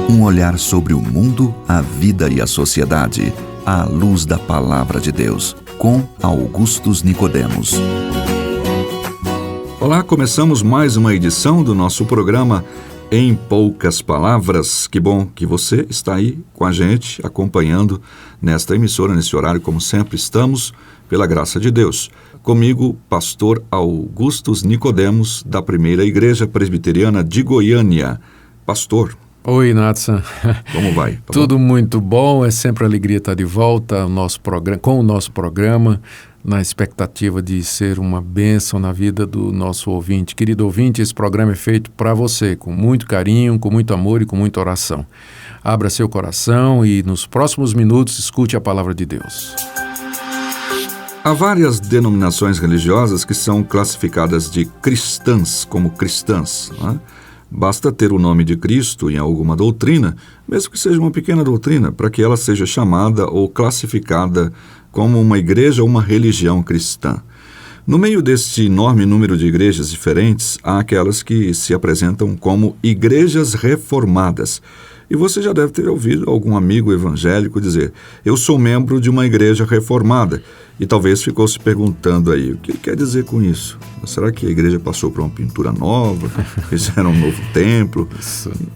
Um olhar sobre o mundo, a vida e a sociedade, à luz da Palavra de Deus, com Augustus Nicodemos. Olá, começamos mais uma edição do nosso programa Em Poucas Palavras. Que bom que você está aí com a gente, acompanhando nesta emissora, nesse horário, como sempre estamos, pela graça de Deus. Comigo, pastor Augustus Nicodemos, da Primeira Igreja Presbiteriana de Goiânia. Pastor. Oi, Nathan. Como vai? Tudo muito bom, é sempre alegria estar de volta com o nosso programa, na expectativa de ser uma bênção na vida do nosso ouvinte. Querido ouvinte, esse programa é feito para você, com muito carinho, com muito amor e com muita oração. Abra seu coração e nos próximos minutos escute a palavra de Deus. Há várias denominações religiosas que são classificadas de cristãs, como cristãs, não é? Basta ter o nome de Cristo em alguma doutrina, mesmo que seja uma pequena doutrina, para que ela seja chamada ou classificada como uma igreja ou uma religião cristã. No meio deste enorme número de igrejas diferentes, há aquelas que se apresentam como igrejas reformadas. E você já deve ter ouvido algum amigo evangélico dizer: eu sou membro de uma igreja reformada. E talvez ficou se perguntando aí, o que ele quer dizer com isso? Será que a igreja passou por uma pintura nova? Fizeram um novo templo?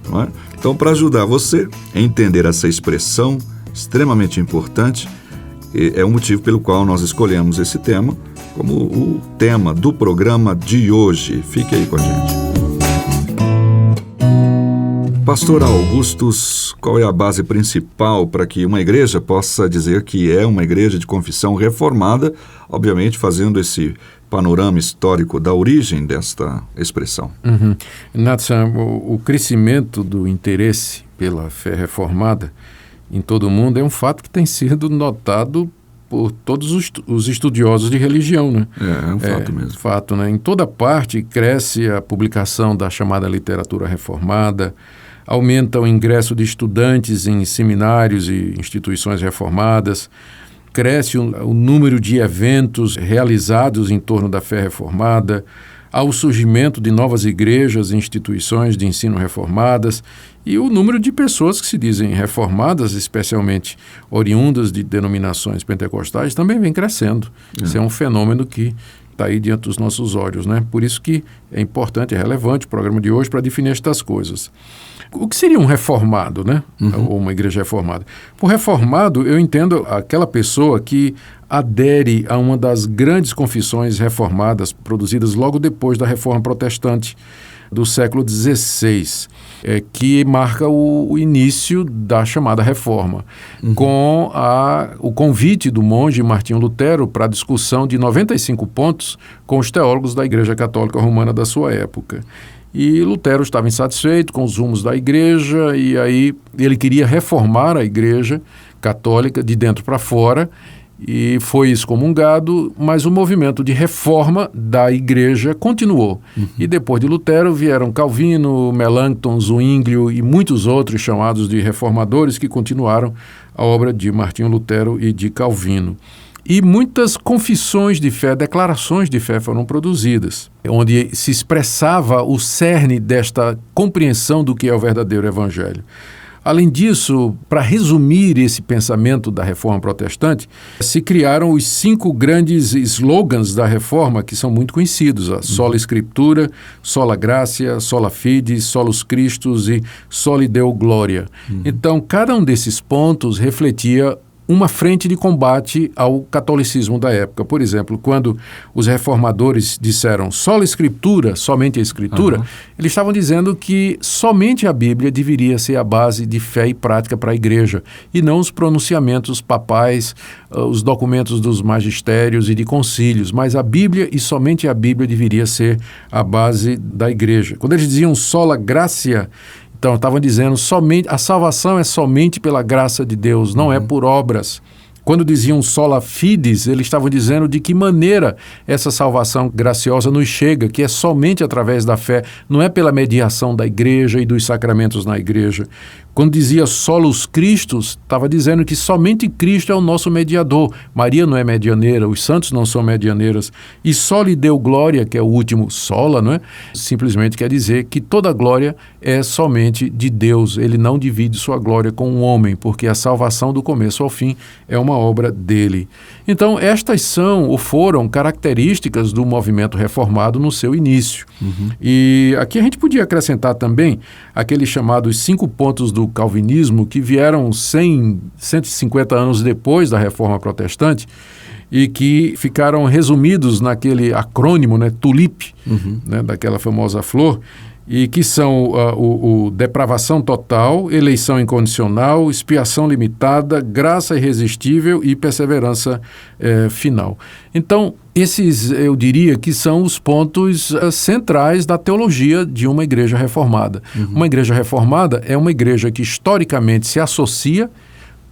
Não é? Então, para ajudar você a entender essa expressão extremamente importante, é o motivo pelo qual nós escolhemos esse tema como o tema do programa de hoje. Fique aí com a gente. Pastor Augustus, qual é a base principal para que uma igreja possa dizer que é uma igreja de confissão reformada, obviamente fazendo esse panorama histórico da origem desta expressão? Nathan, o crescimento do interesse pela fé reformada em todo o mundo é um fato que tem sido notado por todos os estudiosos de religião, né? É um fato mesmo. Fato, né? Em toda parte cresce a publicação da chamada literatura reformada, aumenta o ingresso de estudantes em seminários e instituições reformadas, cresce o número de eventos realizados em torno da fé reformada, há o surgimento de novas igrejas e instituições de ensino reformadas e o número de pessoas que se dizem reformadas, especialmente oriundas de denominações pentecostais, também vem crescendo. Isso é um fenômeno que está aí diante dos nossos olhos, né? Por isso que é importante, é relevante o programa de hoje para definir estas coisas. O que seria um reformado, né? Ou uma igreja reformada? Por reformado, eu entendo aquela pessoa que adere a uma das grandes confissões reformadas produzidas logo depois da Reforma Protestante do século XVI, que marca o início da chamada Reforma, com o convite do monge Martinho Lutero para a discussão de 95 pontos com os teólogos da Igreja Católica Romana da sua época. E Lutero estava insatisfeito com os rumos da igreja e aí ele queria reformar a igreja católica de dentro para fora e foi excomungado, mas o movimento de reforma da igreja continuou. E depois de Lutero vieram Calvino, Melanchthon, Zwinglio e muitos outros chamados de reformadores que continuaram a obra de Martinho Lutero e de Calvino. E muitas confissões de fé, declarações de fé foram produzidas, onde se expressava o cerne desta compreensão do que é o verdadeiro evangelho. Além disso, para resumir esse pensamento da Reforma Protestante, se criaram os 5 grandes slogans da Reforma, que são muito conhecidos: a Sola Scriptura, Sola Gratia, Sola Fide, Solus Christus e Soli Deo Gloria. Então, cada um desses pontos refletia uma frente de combate ao catolicismo da época. Por exemplo, quando os reformadores disseram sola Escritura, somente a Escritura, eles estavam dizendo que somente a Bíblia deveria ser a base de fé e prática para a igreja, e não os pronunciamentos papais, os documentos dos magistérios e de concílios, mas a Bíblia e somente a Bíblia deveria ser a base da igreja. Quando eles diziam sola gratia, então, estavam dizendo somente a salvação é somente pela graça de Deus, não é por obras. Quando diziam sola fides, eles estavam dizendo de que maneira essa salvação graciosa nos chega, que é somente através da fé, não é pela mediação da igreja e dos sacramentos na igreja. Quando dizia solus Christus, estava dizendo que somente Cristo é o nosso mediador. Maria não é medianeira, os santos não são medianeiras. E soli deu glória, que é o último sola, não é? Simplesmente quer dizer que toda glória é somente de Deus. Ele não divide sua glória com o homem, porque a salvação do começo ao fim é uma obra dele. Então, estas são ou foram características do movimento reformado no seu início. E aqui a gente podia acrescentar também aqueles chamados 5 pontos do calvinismo que vieram 150 anos depois da Reforma Protestante e que ficaram resumidos naquele acrônimo, né, TULIP, né, daquela famosa flor, e que são o depravação total, eleição incondicional, expiação limitada, graça irresistível e perseverança final. Então, esses eu diria que são os pontos centrais da teologia de uma igreja reformada. Uma igreja reformada é uma igreja que historicamente se associa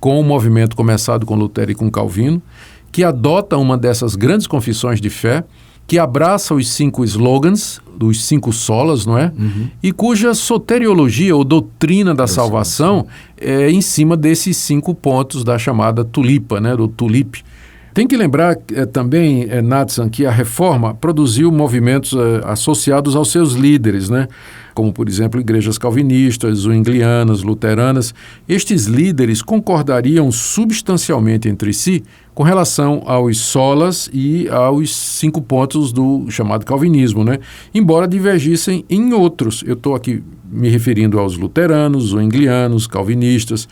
com o movimento começado com Lutero e com Calvino, que adota uma dessas grandes confissões de fé, que abraça os 5 slogans, dos 5 solas, não é? E cuja soteriologia ou doutrina da salvação é em cima desses 5 pontos da chamada tulipa, né? Do tulip. Tem que lembrar também, Natsan, que a Reforma produziu movimentos associados aos seus líderes, né? Como, por exemplo, igrejas calvinistas, zwinglianas, luteranas. Estes líderes concordariam substancialmente entre si com relação aos solas e aos 5 pontos do chamado calvinismo, né? Embora divergissem em outros. Eu estou aqui me referindo aos luteranos, zwinglianos, calvinistas.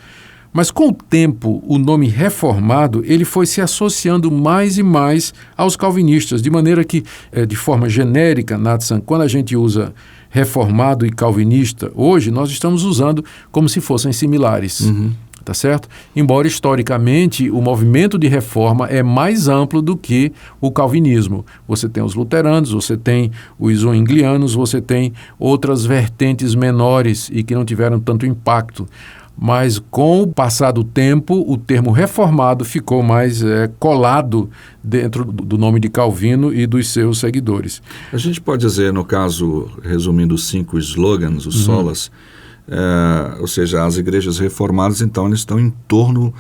Mas com o tempo, o nome reformado ele foi se associando mais e mais aos calvinistas, de maneira que, de forma genérica, Natsan, quando a gente usa reformado e calvinista, hoje nós estamos usando como se fossem similares. Tá certo? Embora historicamente o movimento de reforma é mais amplo do que o calvinismo. Você tem os luteranos, você tem os zwinglianos, você tem outras vertentes menores e que não tiveram tanto impacto. Mas com o passar do tempo, o termo reformado ficou mais colado dentro do nome de Calvino e dos seus seguidores. A gente pode dizer, no caso, resumindo os 5 slogans, os solas, ou seja, as igrejas reformadas, então, eles estão em torno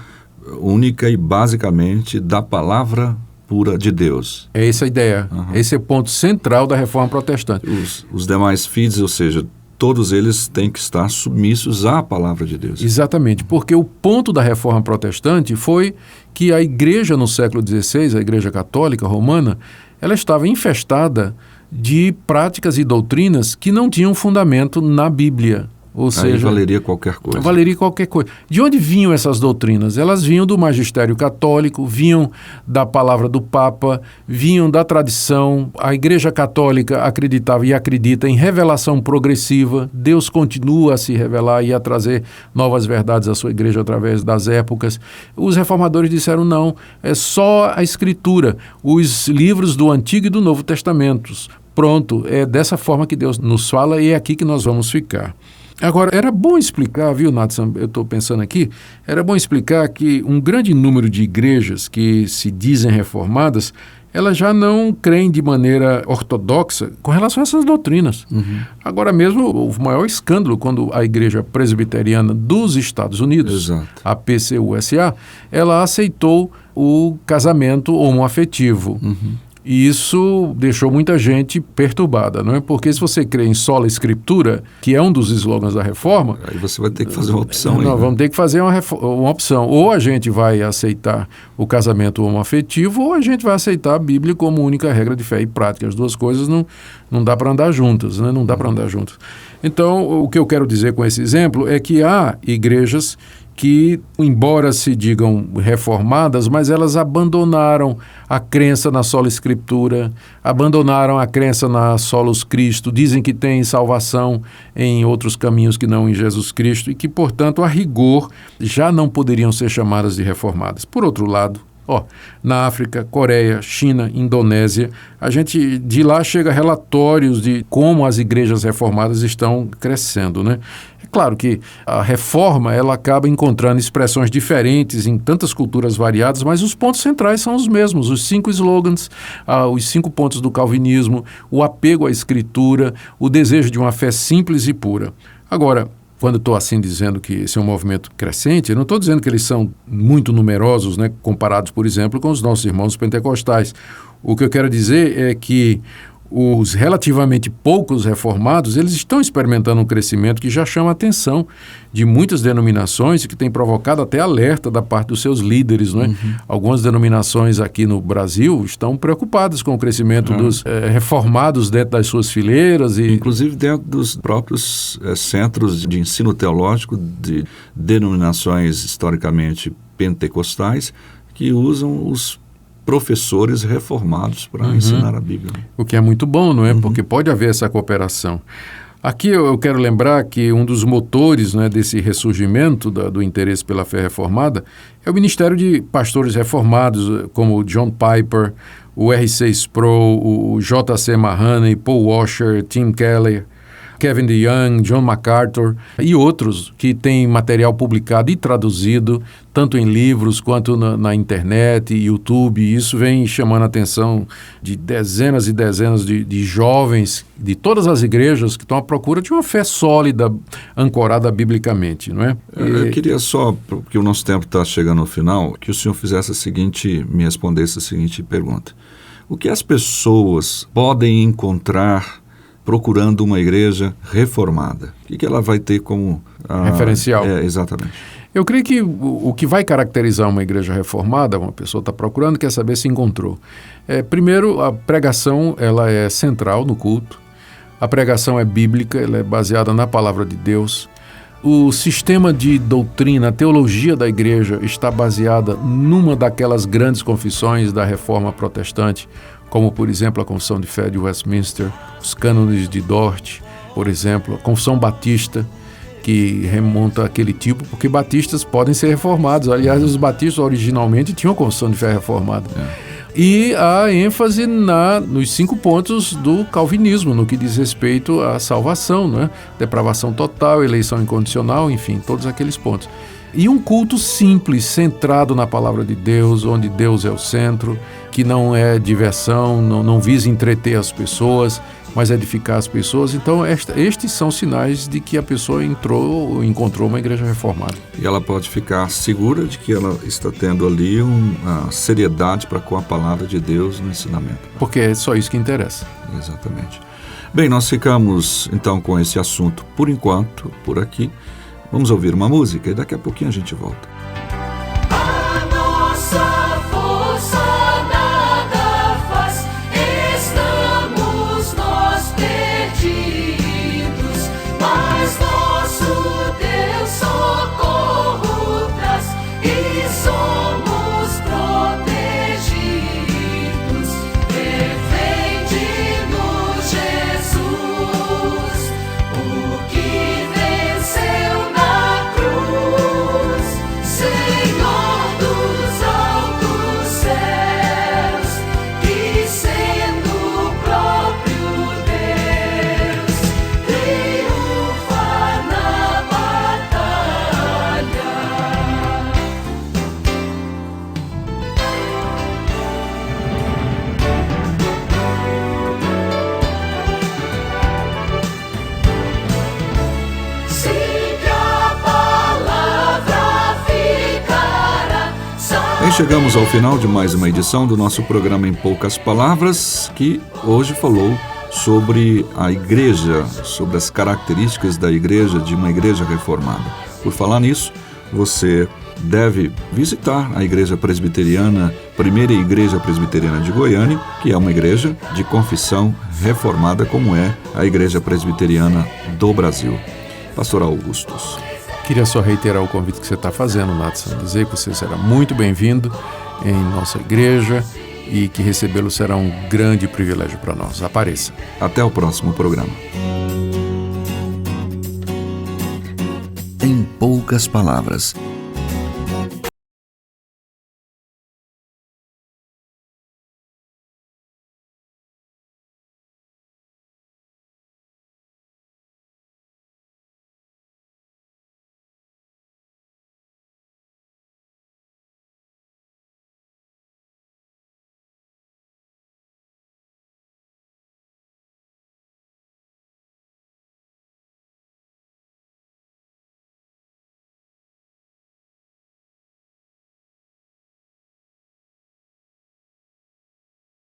única e basicamente da palavra pura de Deus. É essa a ideia. Esse é o ponto central da Reforma Protestante. Os demais feeds, ou seja, todos eles têm que estar submissos à palavra de Deus. Exatamente, porque o ponto da Reforma Protestante foi que a igreja no século XVI, a igreja católica romana, ela estava infestada de práticas e doutrinas que não tinham fundamento na Bíblia. Ou seja, valeria qualquer coisa. Valeria qualquer coisa. De onde vinham essas doutrinas? Elas vinham do magistério católico, vinham da palavra do Papa, vinham da tradição. A Igreja Católica acreditava e acredita em revelação progressiva. Deus continua a se revelar e a trazer novas verdades à sua igreja através das épocas. Os reformadores disseram não, é só a Escritura, os livros do Antigo e do Novo Testamentos. Pronto, é dessa forma que Deus nos fala e é aqui que nós vamos ficar. Agora, era bom explicar, viu, Natsan, eu estou pensando aqui, era bom explicar que um grande número de igrejas que se dizem reformadas, elas já não creem de maneira ortodoxa com relação a essas doutrinas. Agora mesmo, o maior escândalo quando a Igreja Presbiteriana dos Estados Unidos, a PCUSA, ela aceitou o casamento homoafetivo. E isso deixou muita gente perturbada, não é? Porque se você crê em sola escritura, que é um dos slogans da reforma... Aí você vai ter que fazer uma opção. Nós vamos ter que fazer uma opção. Ou a gente vai aceitar o casamento homoafetivo, ou a gente vai aceitar a Bíblia como única regra de fé e prática. As duas coisas não dá para andar juntas, né? Não dá para andar juntas. Então, o que eu quero dizer com esse exemplo é que há igrejas que, embora se digam reformadas, mas elas abandonaram a crença na sola escritura, abandonaram a crença na solos Cristo, dizem que tem salvação em outros caminhos que não em Jesus Cristo e que, portanto, a rigor, já não poderiam ser chamadas de reformadas. Por outro lado, na África, Coreia, China, Indonésia, de lá chega relatórios de como as igrejas reformadas estão crescendo, né? É claro que a reforma ela acaba encontrando expressões diferentes em tantas culturas variadas, mas os pontos centrais são os mesmos, os 5 slogans, os 5 pontos do calvinismo, o apego à escritura, o desejo de uma fé simples e pura. Agora, quando estou assim dizendo que esse é um movimento crescente, eu não estou dizendo que eles são muito numerosos, né, comparados, por exemplo, com os nossos irmãos pentecostais. O que eu quero dizer é que os relativamente poucos reformados, eles estão experimentando um crescimento que já chama a atenção de muitas denominações e que tem provocado até alerta da parte dos seus líderes, não é? Algumas denominações aqui no Brasil estão preocupadas com o crescimento dos reformados dentro das suas fileiras. Inclusive dentro dos próprios centros de ensino teológico de denominações historicamente pentecostais que usam os professores reformados para ensinar a Bíblia. O que é muito bom, não é? Porque pode haver essa cooperação. Aqui eu quero lembrar que um dos motores, né, desse ressurgimento do interesse pela fé reformada é o ministério de pastores reformados, como o John Piper, o R.C. Sproul, o J.C. Mahoney, Paul Washer, Tim Keller, Kevin DeYoung, John MacArthur e outros que têm material publicado e traduzido, tanto em livros quanto na internet, YouTube. E isso vem chamando a atenção de dezenas e dezenas de jovens de todas as igrejas que estão à procura de uma fé sólida, ancorada biblicamente, não é? Eu queria só, porque o nosso tempo está chegando ao final, que o senhor me respondesse a seguinte pergunta. O que as pessoas podem encontrar procurando uma igreja reformada? O que ela vai ter como referencial? Exatamente. Eu creio que o que vai caracterizar uma igreja reformada, uma pessoa está procurando, quer saber se encontrou. Primeiro, a pregação ela é central no culto. A pregação é bíblica, ela é baseada na palavra de Deus. O sistema de doutrina, a teologia da igreja está baseada numa daquelas grandes confissões da Reforma Protestante, como, por exemplo, a Confissão de Fé de Westminster, os cânones de Dort, por exemplo, a Confissão Batista, que remonta àquele tipo, porque batistas podem ser reformados. Aliás, os batistas originalmente tinham a Confissão de Fé reformada. E a ênfase nos 5 pontos do calvinismo, no que diz respeito à salvação, né? Depravação total, eleição incondicional, enfim, todos aqueles pontos. E um culto simples, centrado na palavra de Deus, onde Deus é o centro, que não é diversão, não visa entreter as pessoas, mas edificar as pessoas. Então, estes são sinais de que a pessoa encontrou uma igreja reformada. E ela pode ficar segura de que ela está tendo ali uma seriedade para com a palavra de Deus no ensinamento. Porque é só isso que interessa. Exatamente. Bem, nós ficamos então com esse assunto por enquanto, por aqui. Vamos ouvir uma música e daqui a pouquinho a gente volta. Chegamos ao final de mais uma edição do nosso programa Em Poucas Palavras, que hoje falou sobre a igreja, sobre as características da igreja, de uma igreja reformada. Por falar nisso, você deve visitar a Igreja Presbiteriana, primeira Igreja Presbiteriana de Goiânia, que é uma igreja de confissão reformada, como é a Igreja Presbiteriana do Brasil. Pastor Augustus. Queria só reiterar o convite que você está fazendo, Natson, dizer que você será muito bem-vindo em nossa igreja e que recebê-lo será um grande privilégio para nós. Apareça. Até o próximo programa. Em poucas palavras,